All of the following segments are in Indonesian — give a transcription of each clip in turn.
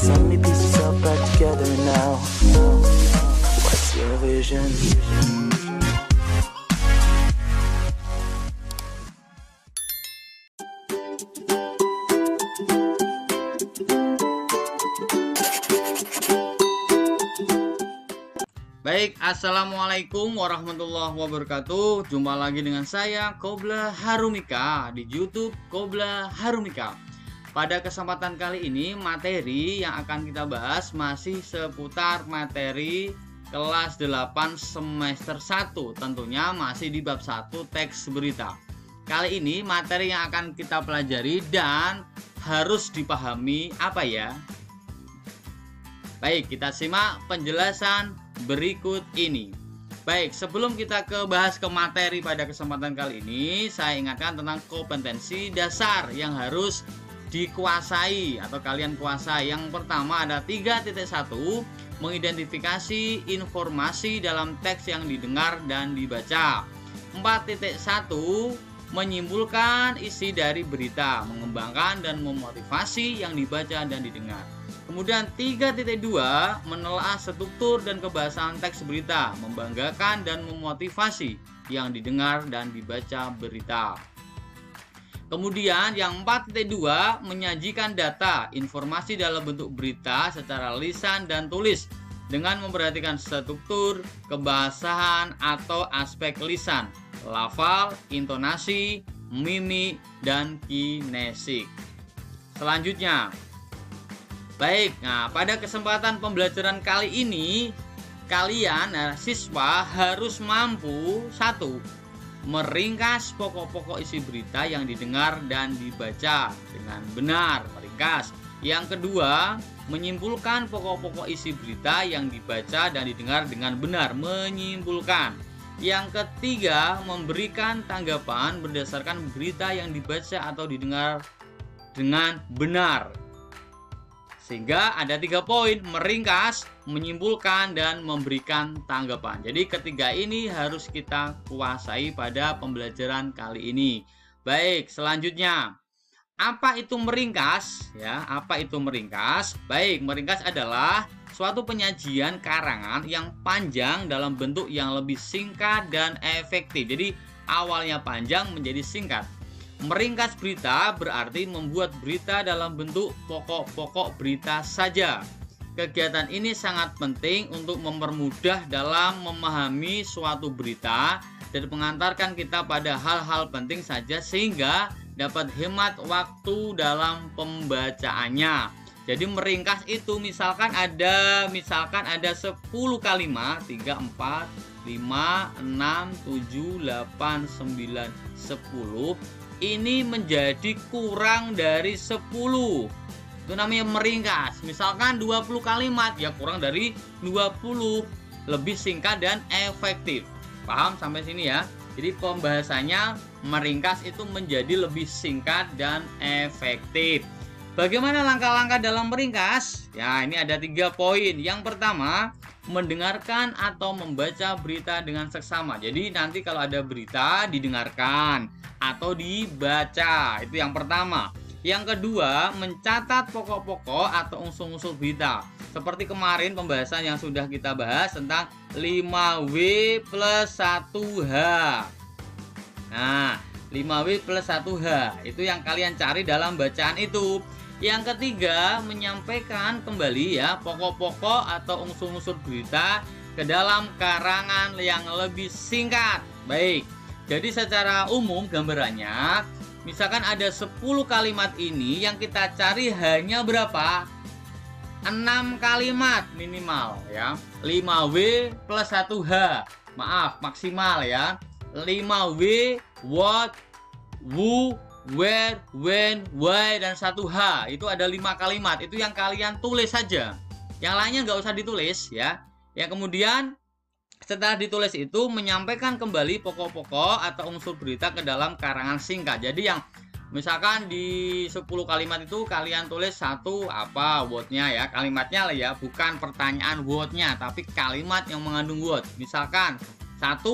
So many pieces all back together now. What's your vision? Baik, assalamualaikum warahmatullahi wabarakatuh. Jumpa lagi dengan saya Qobla Harumika di YouTube Qobla Harumika. Pada kesempatan kali ini materi yang akan kita bahas masih seputar materi kelas 8 semester 1. Tentunya masih di bab 1 teks berita. Kali ini materi yang akan kita pelajari dan harus dipahami apa ya? Baik, kita simak penjelasan berikut ini. Baik, sebelum kita bahas ke materi pada kesempatan kali ini, saya ingatkan tentang kompetensi dasar yang harus dikuasai atau kalian kuasai. Yang pertama ada 3.1, mengidentifikasi informasi dalam teks yang didengar dan dibaca. 4.1, menyimpulkan isi dari berita, mengembangkan dan memotivasi yang dibaca dan didengar. Kemudian 3.2, menelaah struktur dan kebahasaan teks berita, membanggakan dan memotivasi yang didengar dan dibaca berita. Kemudian yang 4.2, menyajikan data, informasi dalam bentuk berita secara lisan dan tulis dengan memperhatikan struktur, kebahasaan atau aspek lisan, lafal, intonasi, mimik, dan kinesik. Selanjutnya, baik, nah pada kesempatan pembelajaran kali ini kalian siswa harus mampu 1. Meringkas pokok-pokok isi berita yang didengar dan dibaca dengan benar, meringkas. Yang kedua, menyimpulkan pokok-pokok isi berita yang dibaca dan didengar dengan benar, menyimpulkan. Yang ketiga, memberikan tanggapan berdasarkan berita yang dibaca atau didengar dengan benar. Sehingga ada 3 poin, meringkas, menyimpulkan, dan memberikan tanggapan. Jadi ketiga ini harus kita kuasai pada pembelajaran kali ini. Baik, selanjutnya, apa itu meringkas? Ya, apa itu meringkas? Baik, meringkas adalah suatu penyajian karangan yang panjang dalam bentuk yang lebih singkat dan efektif. Jadi awalnya panjang menjadi singkat. Meringkas berita berarti membuat berita dalam bentuk pokok-pokok berita saja. Kegiatan ini sangat penting untuk mempermudah dalam memahami suatu berita dan mengantarkan kita pada hal-hal penting saja sehingga dapat hemat waktu dalam pembacaannya. Jadi meringkas itu misalkan ada 10 kalimat, 3, 4, 5, 6, 7, 8, 9, 10. Ini menjadi kurang dari 10. Itu namanya meringkas. Misalkan 20 kalimat, ya kurang dari 20. Lebih singkat dan efektif. Paham sampai sini ya? Jadi pembahasannya meringkas itu menjadi lebih singkat dan efektif. Bagaimana langkah-langkah dalam meringkas? Ya, ini ada 3 poin. Yang pertama, mendengarkan atau membaca berita dengan seksama. Jadi nanti kalau ada berita didengarkan atau dibaca. Itu yang pertama. Yang kedua, mencatat pokok-pokok atau unsur-unsur berita. Seperti kemarin pembahasan yang sudah kita bahas tentang 5W plus 1H. Nah, 5W plus 1H. Itu yang kalian cari dalam bacaan itu. Yang ketiga, menyampaikan kembali ya pokok-pokok atau unsur-unsur berita ke dalam karangan yang lebih singkat. Baik, jadi secara umum gambarannya, misalkan ada 10 kalimat ini yang kita cari hanya berapa? 6 kalimat minimal ya. 5W plus 1H. Maaf, maksimal ya. 5W, what, who, where, when, why, dan 1H. Itu ada 5 kalimat. Itu yang kalian tulis saja. Yang lainnya nggak usah ditulis ya. Yang kemudian setelah ditulis itu menyampaikan kembali pokok-pokok atau unsur berita ke dalam karangan singkat. Jadi yang misalkan di 10 kalimat itu kalian tulis satu apa word-nya ya, kalimatnya lah ya, bukan pertanyaan word-nya, tapi kalimat yang mengandung word. Misalkan 1,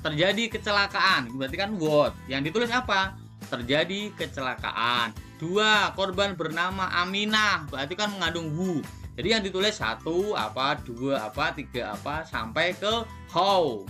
terjadi kecelakaan, berarti kan word. Yang ditulis apa? Terjadi kecelakaan. 2. Korban bernama Aminah, berarti kan mengandung hu. Jadi yang ditulis 1 apa, 2 apa, 3 apa sampai ke how.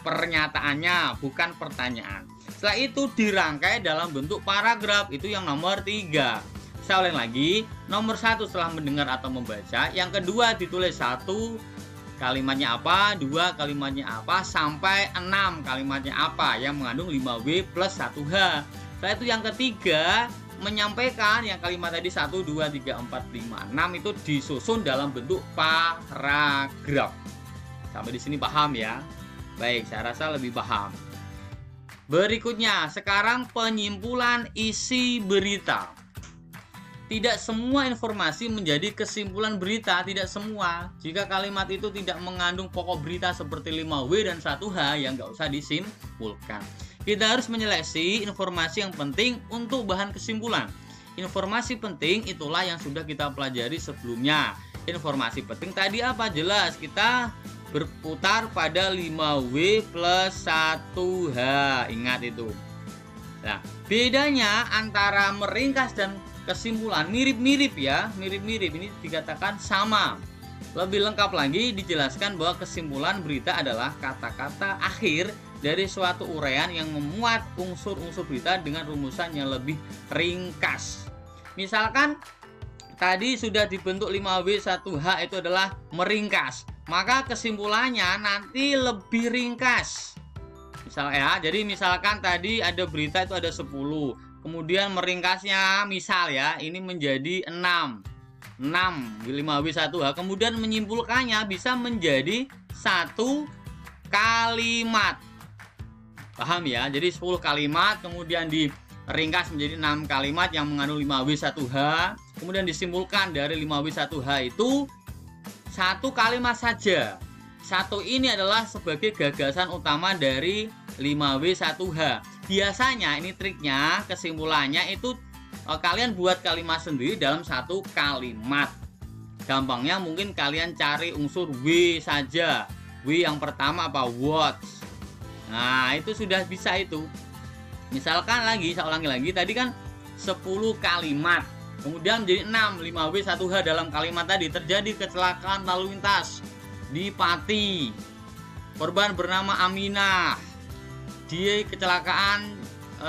Pernyataannya bukan pertanyaan. Setelah itu dirangkai dalam bentuk paragraf, itu yang nomor 3. Saya ulang lagi, nomor 1 setelah mendengar atau membaca, yang kedua ditulis 1 kalimatnya apa, 2 kalimatnya apa, sampai 6 kalimatnya apa yang mengandung 5W plus 1H. Setelah itu yang ketiga menyampaikan yang kalimat tadi 1, 2, 3, 4, 5, 6 itu disusun dalam bentuk paragraf. Sampai di sini paham ya? Baik, saya rasa lebih paham. Berikutnya, sekarang penyimpulan isi berita. Tidak semua informasi menjadi kesimpulan berita, tidak semua. Jika kalimat itu tidak mengandung pokok berita seperti 5W dan 1H, yang nggak usah disimpulkan. Kita harus menyeleksi informasi yang penting untuk bahan kesimpulan. Informasi penting itulah yang sudah kita pelajari sebelumnya. Informasi penting tadi apa? Jelas, kita berputar pada 5W plus 1H. Ingat itu. Nah, bedanya antara meringkas dan kesimpulan mirip-mirip ya, mirip-mirip, ini dikatakan sama. Lebih lengkap lagi dijelaskan bahwa kesimpulan berita adalah kata-kata akhir dari suatu uraian yang memuat unsur-unsur berita dengan rumusan yang lebih ringkas. Misalkan tadi sudah dibentuk 5W 1H itu adalah meringkas, maka kesimpulannya nanti lebih ringkas. Misalnya ya, jadi misalkan tadi ada berita itu ada 10, kemudian meringkasnya misal ya ini menjadi 6 5W 1H, kemudian menyimpulkannya bisa menjadi 1 kalimat. Paham ya? Jadi 10 kalimat kemudian diringkas menjadi 6 kalimat yang mengandung 5W 1H, kemudian disimpulkan dari 5W 1H itu 1 kalimat saja. 1 ini adalah sebagai gagasan utama dari 5W 1H. Biasanya ini triknya, kesimpulannya itu kalian buat kalimat sendiri dalam 1 kalimat. Gampangnya mungkin kalian cari unsur W saja. W yang pertama apa? What. Nah, itu sudah bisa itu. Misalkan lagi, saya ulangi lagi, tadi kan 10 kalimat. Kemudian menjadi 6, 5W 1H dalam kalimat tadi. Terjadi kecelakaan lalu lintas di Pati. Korban bernama Aminah. Dia kecelakaan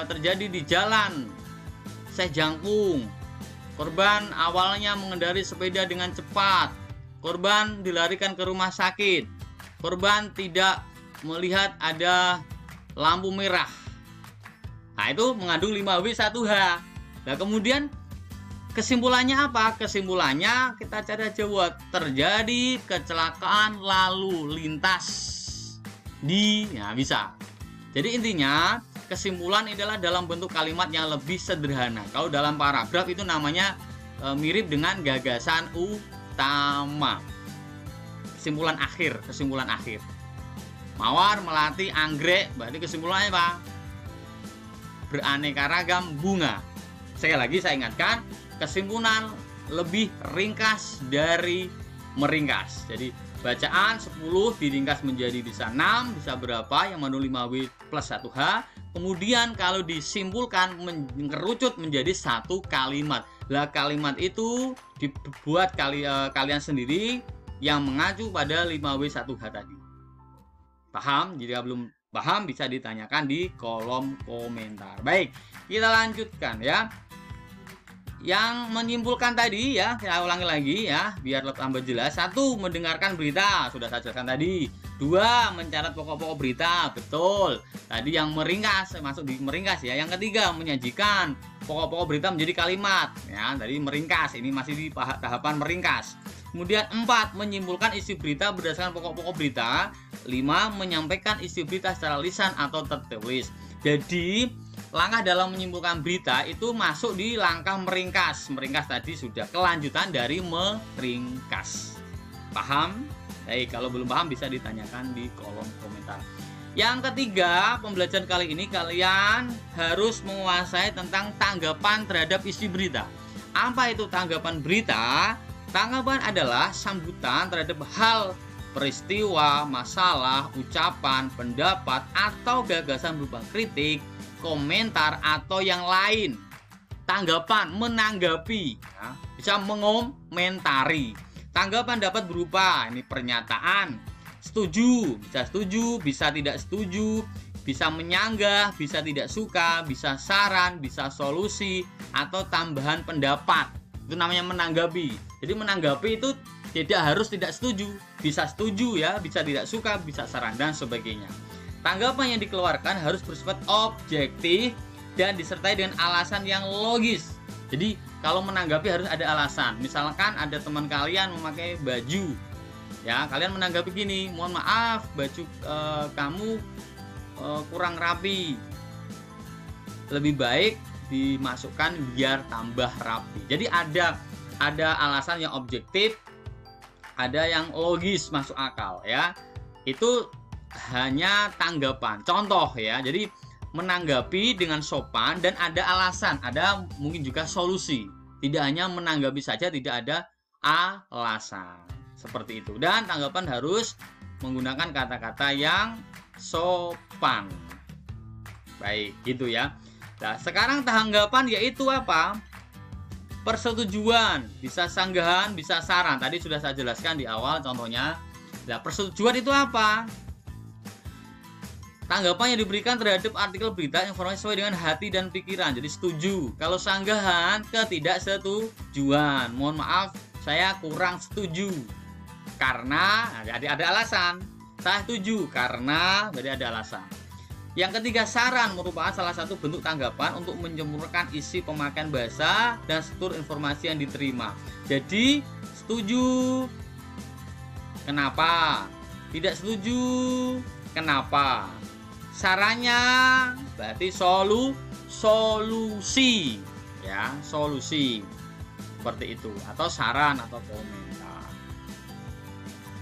terjadi di jalan Syekh Jangkung. Korban awalnya mengendarai sepeda dengan cepat. Korban dilarikan ke rumah sakit. Korban tidak melihat ada lampu merah. Nah, itu mengandung 5W 1H. Nah, kemudian kesimpulannya apa? Kesimpulannya kita cari aja buat terjadi kecelakaan lalu lintas di, ya bisa. Jadi intinya kesimpulan adalah dalam bentuk kalimat yang lebih sederhana. Kalau dalam paragraf itu namanya mirip dengan gagasan utama. Kesimpulan akhir. Mawar melati anggrek, berarti kesimpulannya apa? Beraneka ragam bunga. Sekali lagi saya ingatkan, kesimpulan lebih ringkas dari meringkas. Jadi bacaan 10 diringkas menjadi bisa 6, bisa berapa yang mengandung 5W plus 1H. Kemudian kalau disimpulkan mengerucut menjadi 1 kalimat. Lah kalimat itu dibuat kalian sendiri yang mengacu pada 5W 1H tadi. Paham? Jika belum paham bisa ditanyakan di kolom komentar. Baik, kita lanjutkan ya. Yang menyimpulkan tadi ya, saya ulangi lagi ya biar tambah jelas. 1. Mendengarkan berita, sudah saya jelaskan tadi. 2. Mencatat pokok-pokok berita, betul. Tadi yang meringkas, masuk di meringkas ya. Yang ketiga, menyajikan pokok-pokok berita menjadi kalimat ya. Tadi meringkas, ini masih di tahapan meringkas. Kemudian 4. Menyimpulkan isi berita berdasarkan pokok-pokok berita. 5. Menyampaikan isi berita secara lisan atau tertulis. Jadi langkah dalam menyimpulkan berita itu masuk di langkah meringkas. Meringkas tadi sudah kelanjutan dari meringkas. Paham? Baik, kalau belum paham bisa ditanyakan di kolom komentar. Yang ketiga, pembelajaran kali ini kalian harus menguasai tentang tanggapan terhadap isi berita. Apa itu tanggapan berita? Tanggapan adalah sambutan terhadap hal, peristiwa, masalah, ucapan, pendapat, atau gagasan berupa kritik, komentar, atau yang lain. tanggapan, menanggapi, ya. Bisa mengomentari. Tanggapan dapat berupa ini pernyataan, setuju, bisa tidak setuju, bisa menyanggah, bisa tidak suka, bisa saran, bisa solusi, atau tambahan pendapat. Itu namanya menanggapi. Jadi menanggapi itu tidak harus tidak setuju, bisa setuju ya, bisa tidak suka, bisa saran dan sebagainya. Tanggapan yang dikeluarkan harus bersifat objektif dan disertai dengan alasan yang logis. Jadi kalau menanggapi harus ada alasan. Misalkan ada teman kalian memakai baju, ya kalian menanggapi gini, mohon maaf baju kamu kurang rapi, lebih baik dimasukkan biar tambah rapi. Jadi ada alasan yang objektif, ada yang logis masuk akal ya. Itu hanya tanggapan, contoh ya. Jadi menanggapi dengan sopan dan ada alasan, ada mungkin juga solusi. Tidak hanya menanggapi saja, tidak ada alasan. Seperti itu. Dan tanggapan harus menggunakan kata-kata yang sopan. Baik, gitu ya. Nah, sekarang tanggapan yaitu apa? Persetujuan, bisa sanggahan, bisa saran. Tadi sudah saya jelaskan di awal contohnya. Nah, persetujuan itu apa? Tanggapan yang diberikan terhadap artikel berita informasi sesuai dengan hati dan pikiran. Jadi setuju. Kalau sanggahan, ketidaksetujuan. Mohon maaf, saya kurang setuju. Karena ada alasan. Saya setuju karena berarti ada alasan. Yang ketiga, saran merupakan salah satu bentuk tanggapan untuk menyempurnakan isi pemakaian bahasa dan struktur informasi yang diterima. Jadi setuju, kenapa? Tidak setuju, kenapa? Sarannya berarti solusi ya, solusi seperti itu, atau saran atau komentar.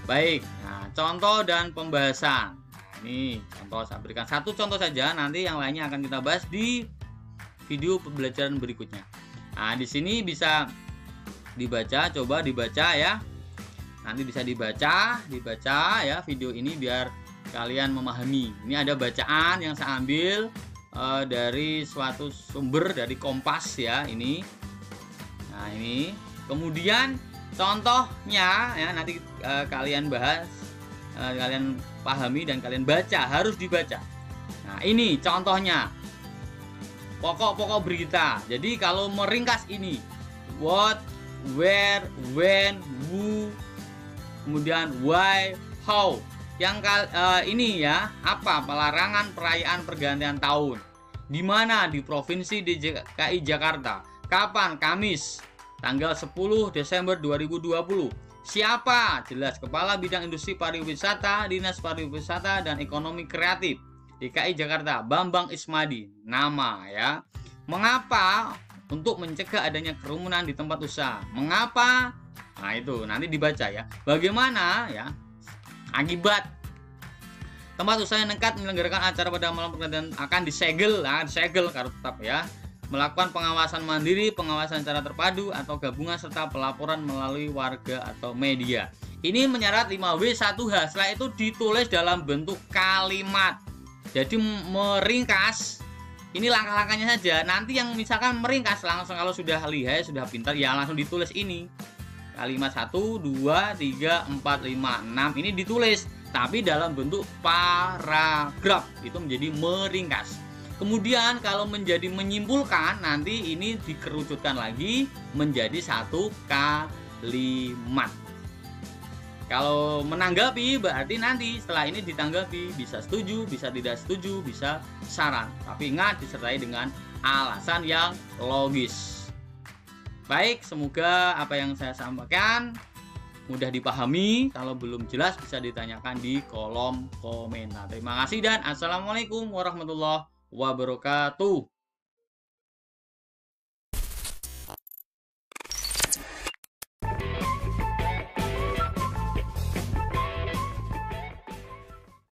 Baik, nah contoh dan pembahasan. Nah, ini contoh, saya berikan satu contoh saja, nanti yang lainnya akan kita bahas di video pembelajaran berikutnya. Nah, di sini bisa dibaca, coba dibaca ya. Nanti bisa dibaca ya video ini biar kalian memahami. Ini ada bacaan yang saya ambil dari suatu sumber dari Kompas ya ini. Nah ini. Kemudian contohnya ya nanti kalian bahas, kalian pahami dan kalian baca, harus dibaca. Nah ini contohnya. Pokok-pokok berita. Jadi kalau meringkas ini what, where, when, who, kemudian why, how. Yang ini ya, apa? Pelarangan perayaan pergantian tahun. Di mana? Di Provinsi DKI Jakarta. Kapan? Kamis, tanggal 10 Desember 2020. Siapa? Jelas Kepala Bidang Industri Pariwisata, Dinas Pariwisata dan Ekonomi Kreatif DKI Jakarta, Bambang Ismadi. Nama ya. Mengapa? Untuk mencegah adanya kerumunan di tempat usaha. Mengapa? Nah itu nanti dibaca ya. Bagaimana ya? Akibat tempat usaha yang nekat menyelenggarakan acara pada malam pergantian akan disegel harus tetap ya. Melakukan pengawasan mandiri, pengawasan secara terpadu atau gabungan serta pelaporan melalui warga atau media. Ini menyarat 5W1H. Setelah itu ditulis dalam bentuk kalimat. Jadi meringkas. Ini langkah-langkahnya saja. Nanti yang misalkan meringkas langsung, kalau sudah lihai, sudah pintar ya langsung ditulis ini. Kalimat 1, 2, 3, 4, 5, 6 ini ditulis, tapi dalam bentuk paragraf. Itu menjadi meringkas. Kemudian kalau menjadi menyimpulkan, nanti ini dikerucutkan lagi menjadi satu kalimat. Kalau menanggapi berarti nanti setelah ini ditanggapi, bisa setuju, bisa tidak setuju, bisa saran. Tapi ingat disertai dengan alasan yang logis. Baik, semoga apa yang saya sampaikan mudah dipahami. Kalau belum jelas bisa ditanyakan di kolom komentar. Terima kasih dan assalamualaikum warahmatullahi wabarakatuh.